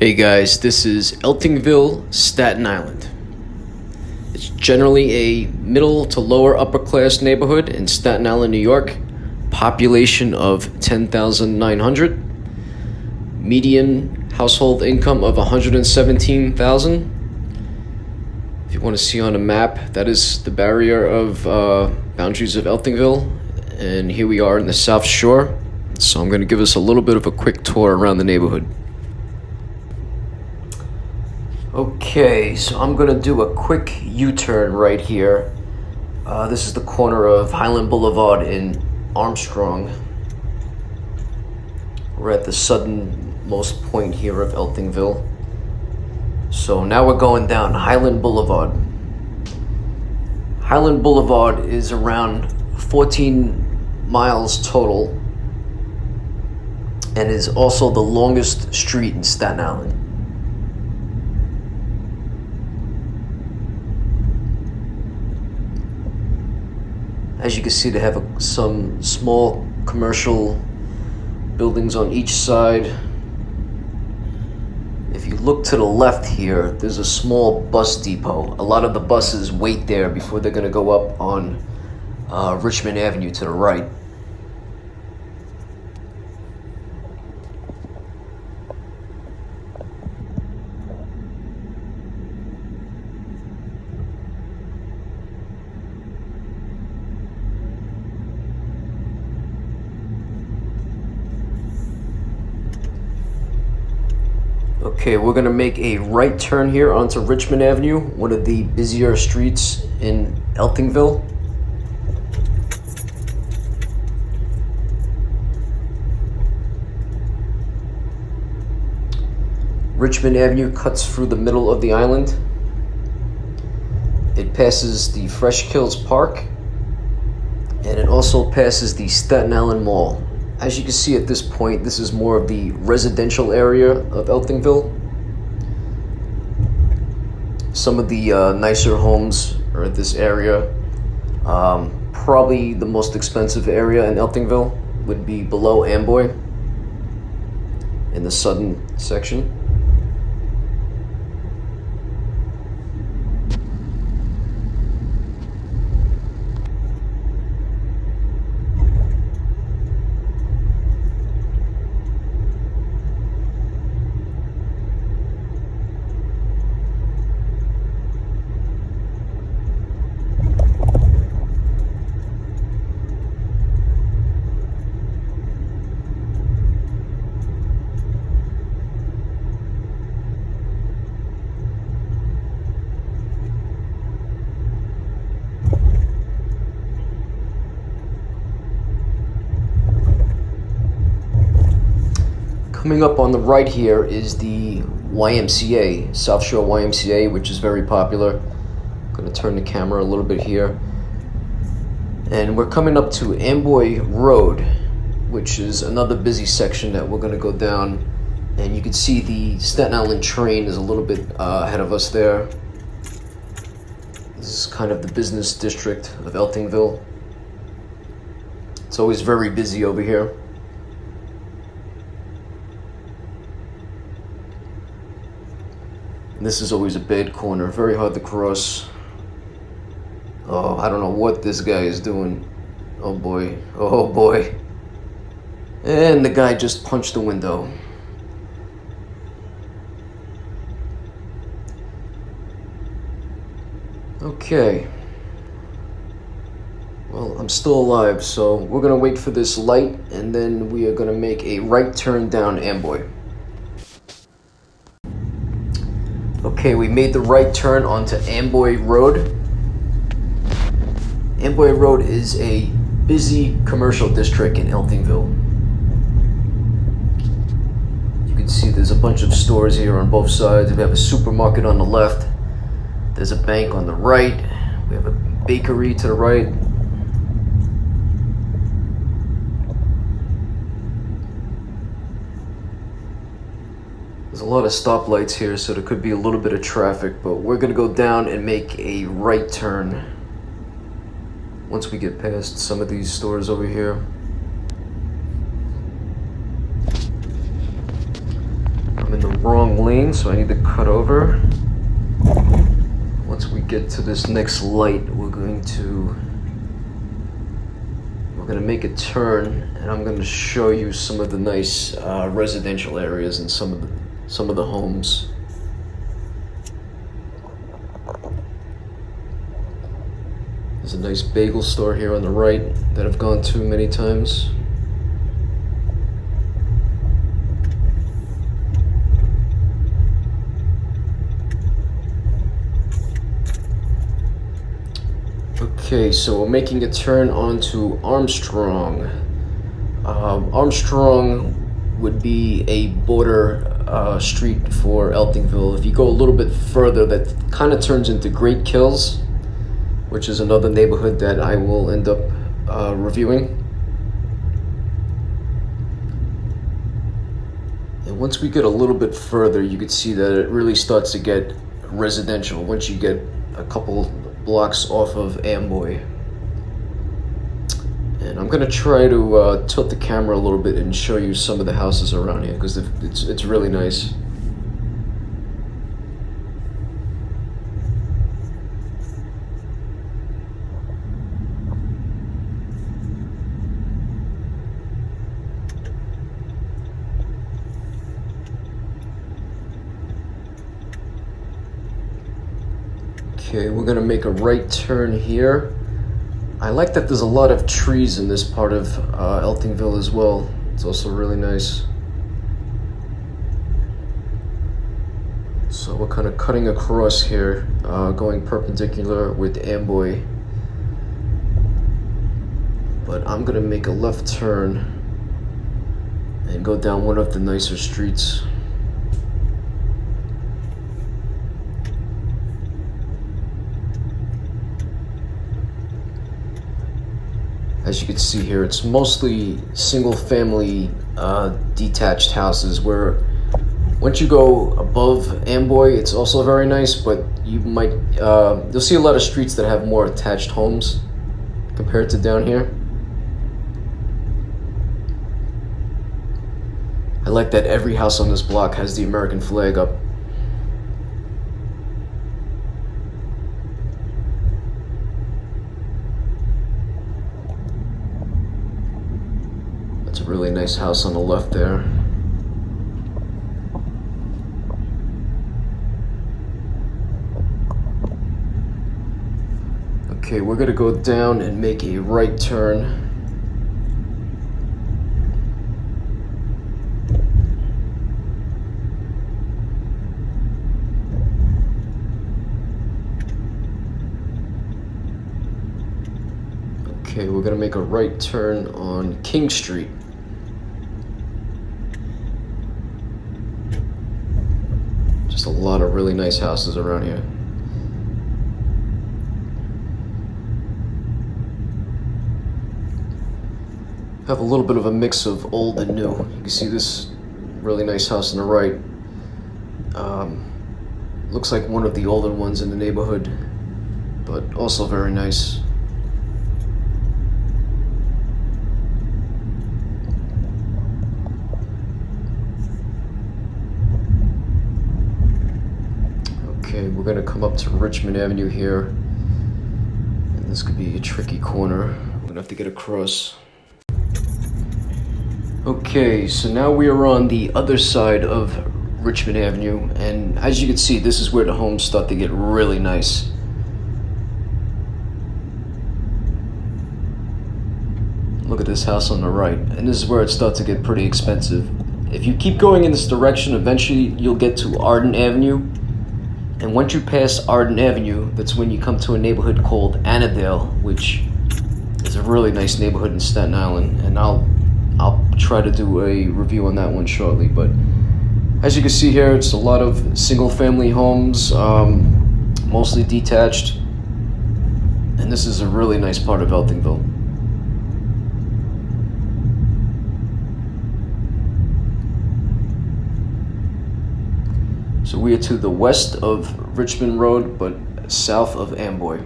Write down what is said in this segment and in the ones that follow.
Hey guys, this is Eltingville, Staten Island. It's generally a middle to lower upper class neighborhood in Staten Island, New York. Population of 10,900. Median household income of 117,000. If you want to see on a map, that is the barrier of boundaries of Eltingville. And here we are in the South Shore. So I'm going to give us a little bit of a quick tour around the neighborhood. Okay, so I'm gonna do a quick U-turn right here. This is the corner of Highland Boulevard in Armstrong. We're at the southernmost point here of Eltingville. So now we're going down Highland Boulevard. Highland Boulevard is around 14 miles total and is also the longest street in Staten Island. As you can see, they have some small commercial buildings on each side. If you look to the left here, there's a small bus depot. A lot of the buses wait there before they're going to go up on Richmond Avenue to the right. Okay, we're gonna make a right turn here onto Richmond Avenue, one of the busier streets in Eltingville. Richmond Avenue cuts through the middle of the island. It passes the Fresh Kills Park, and it also passes the Staten Island Mall. As you can see at this point, this is more of the residential area of Eltingville. Some of the nicer homes are in this area. Probably the most expensive area in Eltingville would be below Amboy in the southern section. Coming up on the right here is the YMCA, South Shore YMCA, which is very popular. I'm going to turn the camera a little bit here. And we're coming up to Amboy Road, which is another busy section that we're going to go down. And you can see the Staten Island train is a little bit ahead of us there. This is kind of the business district of Eltingville. It's always very busy over here. This is always a bad corner, very hard to cross. Oh, I don't know what this guy is doing. Oh boy, oh boy. And the guy just punched the window. Okay. Well, I'm still alive, so we're gonna wait for this light and then we are gonna make a right turn down Amboy. Okay, we made the right turn onto Amboy Road. Amboy Road is a busy commercial district in Eltingville. You can see there's a bunch of stores here on both sides. We have a supermarket on the left. There's a bank on the right. We have a bakery to the right. There's a lot of stoplights here, so there could be a little bit of traffic, but we're gonna go down and make a right turn once we get past some of these stores over here. I'm in the wrong lane, so I need to cut over. Once we get to this next light, we're gonna make a turn, and I'm gonna show you some of the nice residential areas and some of the homes. There's a nice bagel store here on the right that I've gone to many times. Okay, so we're making a turn onto Armstrong. Armstrong would be a border street for Eltingville. If you go a little bit further, that kind of turns into Great Kills, which is another neighborhood that I will end up reviewing. And once we get a little bit further, you can see that it really starts to get residential once you get a couple blocks off of Amboy. And I'm gonna try to tilt the camera a little bit and show you some of the houses around here, because it's really nice. Okay, we're gonna make a right turn here. I like that there's a lot of trees in this part of Eltingville as well. It's also really nice. So we're kind of cutting across here, going perpendicular with Amboy. But I'm gonna make a left turn and go down one of the nicer streets. As you can see here, it's mostly single-family detached houses, where once you go above Amboy, it's also very nice, but you'll see a lot of streets that have more attached homes compared to down here. I like that every house on this block has the American flag up. That's a really nice house on the left there. Okay, we're gonna go down and make a right turn. Okay, we're gonna make a right turn on King Street. Just a lot of really nice houses around here. Have a little bit of a mix of old and new. You can see this really nice house on the right. Looks like one of the older ones in the neighborhood, but also very nice. Okay, we're gonna come up to Richmond Avenue here, and this could be a tricky corner. We're gonna have to get across. Okay, so now we are on the other side of Richmond Avenue, and as you can see, this is where the homes start to get really nice. Look at this house on the right, and this is where it starts to get pretty expensive. If you keep going in this direction, eventually you'll get to Arden Avenue, and once you pass Arden Avenue, that's when you come to a neighborhood called Annandale, which is a really nice neighborhood in Staten Island, and I'll try to do a review on that one shortly. But as you can see here, it's a lot of single-family homes, mostly detached, and this is a really nice part of Eltingville. So we are to the west of Richmond Road, but south of Amboy.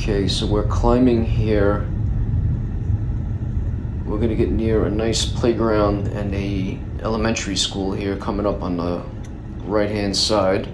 Okay, so we're climbing here. We're gonna get near a nice playground and a elementary school here coming up on the right-hand side.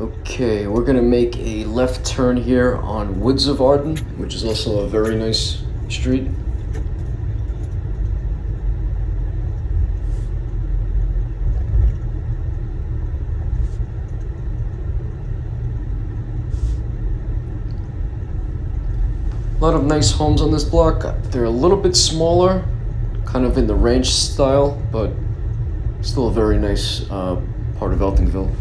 Okay, we're gonna make a left turn here on Woods of Arden, which is also a very nice street. A lot of nice homes on this block. They're a little bit smaller, kind of in the ranch style, but still a very nice part of Eltingville.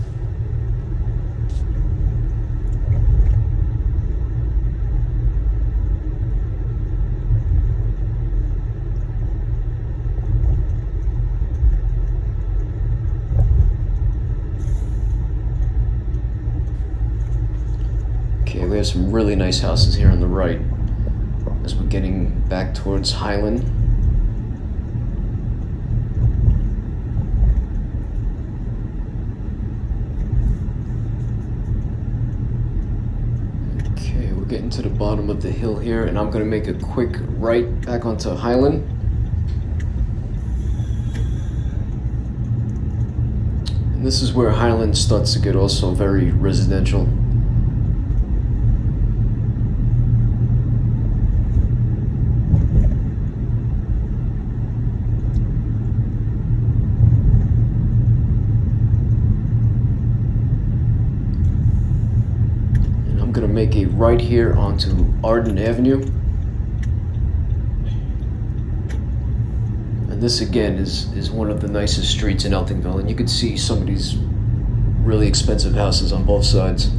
Okay, we have some really nice houses here on the right as we're getting back towards Highland. Okay, we're getting to the bottom of the hill here, and I'm gonna make a quick right back onto Highland. And this is where Highland starts to get also very residential. I'm going to make a right here onto Arden Avenue. And this again is one of the nicest streets in Eltingville, and you can see some of these really expensive houses on both sides.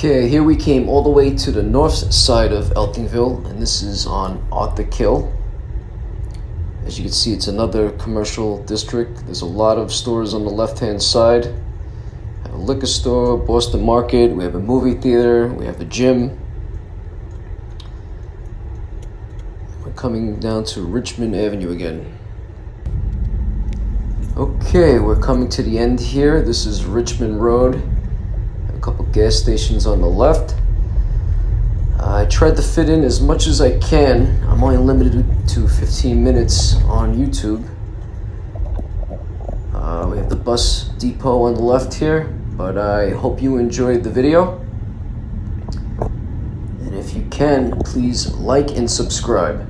Okay, here we came all the way to the north side of Eltingville, and this is on Arctic Hill. As you can see, it's another commercial district. There's a lot of stores on the left-hand side. We have a liquor store, Boston Market, we have a movie theater, we have a gym. We're coming down to Richmond Avenue again. Okay, we're coming to the end here. This is Richmond Road. A couple gas stations on the left. I tried to fit in as much as I can. I'm only limited to 15 minutes on YouTube. We have the bus depot on the left here, but I hope you enjoyed the video. And if you can, please like and subscribe.